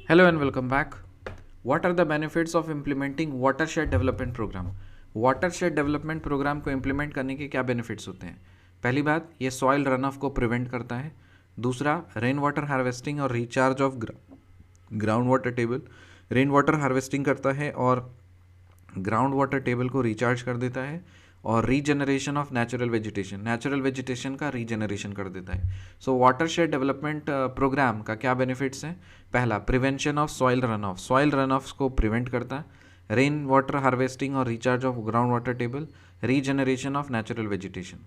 Hello and welcome back. What are the benefits of implementing watershed development program? Watershed development program को implement करने के क्या benefits होते हैं? पहली बात, ये सॉइल रन ऑफ को प्रिवेंट करता है. दूसरा, रेन वाटर हार्वेस्टिंग और recharge of ground water table. Rain water harvesting करता है और ग्राउंड वाटर टेबल को रिचार्ज कर देता है. और रीजनरेशन ऑफ नेचुरल वेजिटेशन का रीजनरेशन कर देता है. सो वाटरशेड डेवलपमेंट प्रोग्राम का क्या बेनिफिट्स हैं? पहला, prevention of soil run off को प्रिवेंट करता है. रेन वाटर हार्वेस्टिंग और recharge of ground water table. Regeneration of natural vegetation.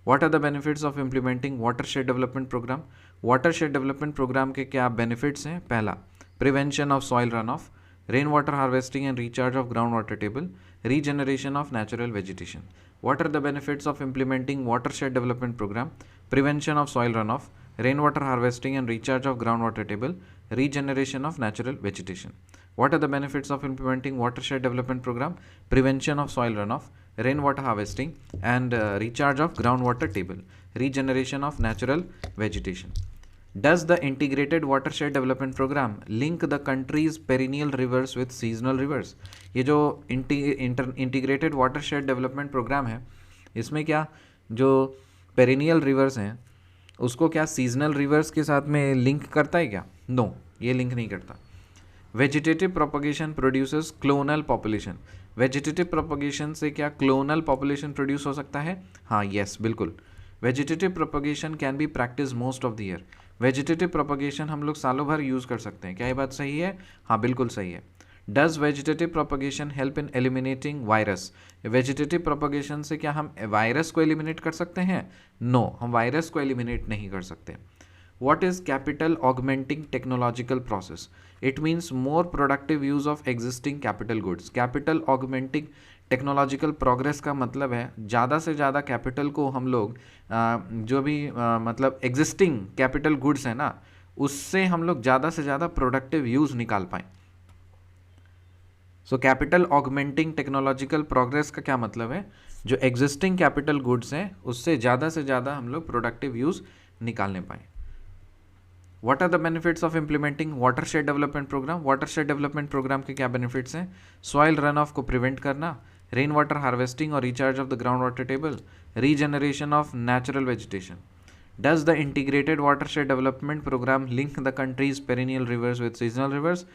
What are the benefits of implementing watershed development program? Watershed development program के क्या benefits हैं? पहला, prevention of soil run off, rain water harvesting and recharge of ground water table, regeneration of natural vegetation. What are the benefits of implementing watershed development program? Prevention of soil runoff, rainwater harvesting and recharge of groundwater table, regeneration of natural vegetation. What are the benefits of implementing watershed development program? Prevention of soil runoff, rainwater harvesting and recharge of groundwater table, regeneration of natural vegetation. Does the integrated watershed development program link the country's perennial rivers with seasonal rivers? ये जो integrated watershed development programme है, इसमें क्या जो perennial rivers हैं उसको क्या seasonal rivers के साथ में लिंक करता है क्या? नो, ये लिंक नहीं करता. Vegetative propagation produces clonal population. Vegetative propagation से क्या क्लोनल पॉपुलेशन प्रोड्यूस हो सकता है? हाँ, यस, बिल्कुल. Vegetative propagation can be practice most of the year. Vegetative propagation हम लोग सालों भर यूज़ कर सकते हैं. क्या ये बात सही है? हाँ, बिल्कुल सही है. Does vegetative propagation help in eliminating virus? Vegetative propagation से क्या हम वायरस को एलिमिनेट कर सकते हैं? नो, हम वायरस को एलिमिनेट नहीं कर सकते. What is capital augmenting technological process? It means more productive use of existing capital goods. Capital augmenting technological progress का मतलब है ज़्यादा से ज़्यादा कैपिटल को हम लोग जो भी मतलब एग्जिस्टिंग कैपिटल गुड्स है ना, उससे हम लोग ज़्यादा से ज़्यादा प्रोडक्टिव यूज़ निकाल पाएँ. So capital augmenting technological progress का क्या मतलब है? जो एग्जिस्टिंग कैपिटल गुड्स हैं उससे ज़्यादा से ज़्यादा हम लोग प्रोडक्टिव यूज़ निकालने पाएँ. What are the benefits of implementing watershed development program? Watershed development program के क्या benefits हैं? Soil runoff को prevent करना, रेन वाटर हार्वेस्टिंग और recharge of the ground water table, regeneration of natural vegetation. Does the integrated watershed development program link the country's perennial rivers with seasonal rivers?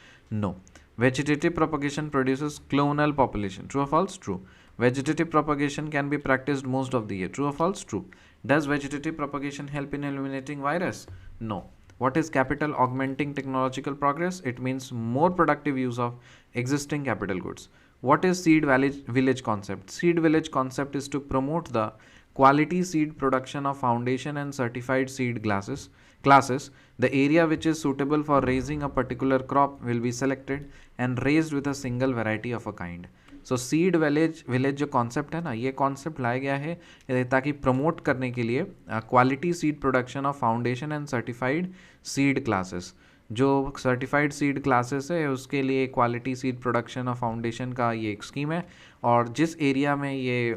No. Vegetative propagation produces clonal population. True or false? True. Vegetative propagation can be practiced most of the year. True or false? True. Does vegetative propagation help in eliminating virus? No. What is capital augmenting technological progress? It means more productive use of existing capital goods. What is seed village concept? Seed village concept is to promote the quality seed production of foundation and certified seed classes. The area which is suitable for raising a particular crop will be selected and raised with a single variety of a kind. So seed village जो concept है ना, ये concept लाया गया है ताकि promote करने के लिए quality seed production of foundation and certified seed classes. जो सर्टिफाइड सीड क्लासेस है उसके लिए quality seed production of foundation का ये एक स्कीम है. और जिस एरिया में ये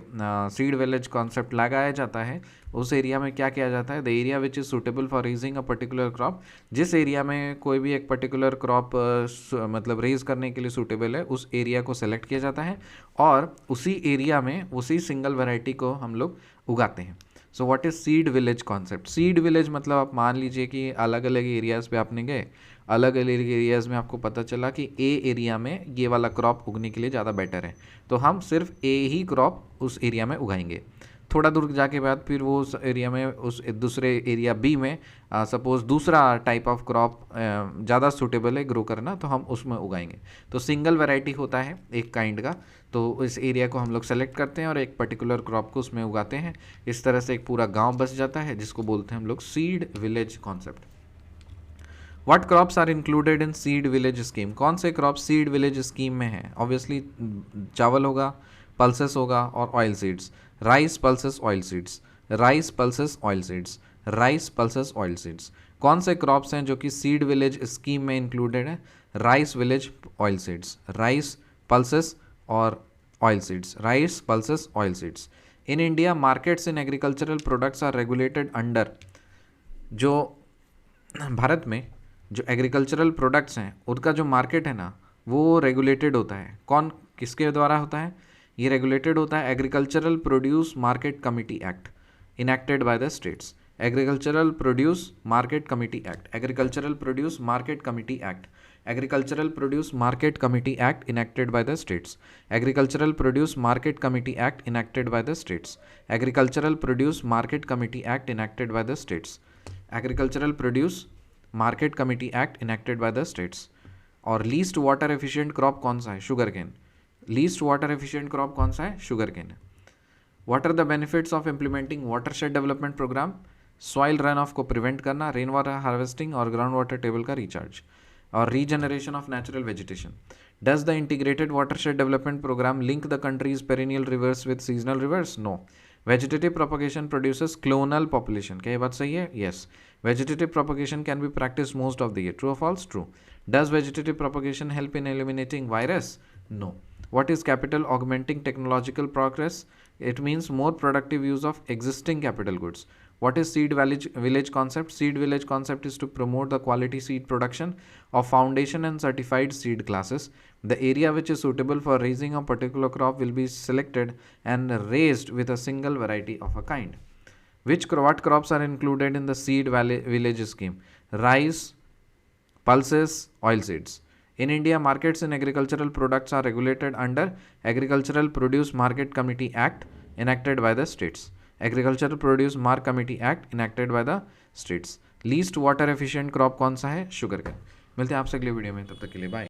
सीड विलेज कॉन्सेप्ट लगाया जाता है उस एरिया में क्या किया जाता है? The area which is suitable for raising a particular crop. जिस एरिया में कोई भी एक पर्टिकुलर क्रॉप मतलब रेज करने के लिए सूटेबल है उस एरिया को सेलेक्ट किया जाता है और उसी एरिया में उसी सिंगल वैरायटी को हम लोग उगाते हैं. So what is seed village concept? Seed village मतलब आप मान लीजिए कि अलग अलग एरियाज़ पे आपने गए, अलग अलग एरियाज़ में आपको पता चला कि ए एरिया में ये वाला क्रॉप उगने के लिए ज़्यादा बेटर है, तो हम सिर्फ ए ही क्रॉप उस एरिया में उगाएंगे. थोड़ा दूर जाके बाद फिर वो उस एरिया में उस दूसरे एरिया बी में सपोज़ दूसरा टाइप ऑफ क्रॉप ज़्यादा सूटेबल है ग्रो करना, तो हम उसमें उगाएंगे. तो सिंगल वैरायटी होता है एक काइंड का, तो इस एरिया को हम लोग सेलेक्ट करते हैं और एक पर्टिकुलर क्रॉप को उसमें उगाते हैं. इस तरह से एक पूरा गांव बस जाता है जिसको बोलते हैं हम लोग seed village concept. What crops are included in seed village scheme? कौन से क्रॉप सीड विलेज स्कीम में है? ऑब्वियसली चावल होगा, पल्सेस होगा और oil seeds. Rice pulses oil seeds, rice pulses oil seeds, rice pulses oil seeds. कौन से क्रॉप्स हैं जो कि सीड विलेज स्कीम में इंक्लूडेड है? Rice village oil seeds, rice pulses और oil seeds, rice pulses oil seeds. In India markets in agricultural products are regulated under. जो भारत में जो एग्रीकल्चरल प्रोडक्ट्स हैं उनका जो मार्केट है ना वो रेगुलेटेड होता है। कौन किसके द्वारा होता है? ये रेगुलेटेड होता है agricultural produce market committee act enacted by the states. Agricultural produce market committee act, agricultural produce market committee act, agricultural produce market committee act enacted by the states, agricultural produce market committee act enacted by the states, agricultural produce market committee act enacted by the states, agricultural produce market committee act enacted by the states. और least water efficient crop कौन सा है? Sugar cane. Least water efficient crop कौन सा है? Sugar cane है। What are the benefits of implementing watershed development program? Soil run off को prevent करना, रेन वाटर हार्वेस्टिंग और ग्राउंड वाटर टेबल का रिचार्ज और regeneration of natural vegetation. Does the integrated watershed development program link the country's perennial rivers with seasonal rivers? No. Vegetative propagation produces clonal population. क्या ये बात सही है? Yes. Vegetative propagation can be practice most of the year. True और false? True. Does vegetative propagation help in eliminating virus? No. What is capital augmenting technological progress? It means more productive use of existing capital goods. What is seed village concept? Seed village concept is to promote the quality seed production of foundation and certified seed classes. The area which is suitable for raising a particular crop will be selected and raised with a single variety of a kind. What crops are included in the seed village scheme? Rice, pulses, oilseeds. In India, markets in agricultural products are regulated under Agricultural Produce Market Committee Act enacted by the states. Agricultural Produce Market Committee Act enacted by the states. Least water efficient crop कौन सा है? Sugar cane. मिलते हैं आपसे अगले video में, तब तक के लिए बाय।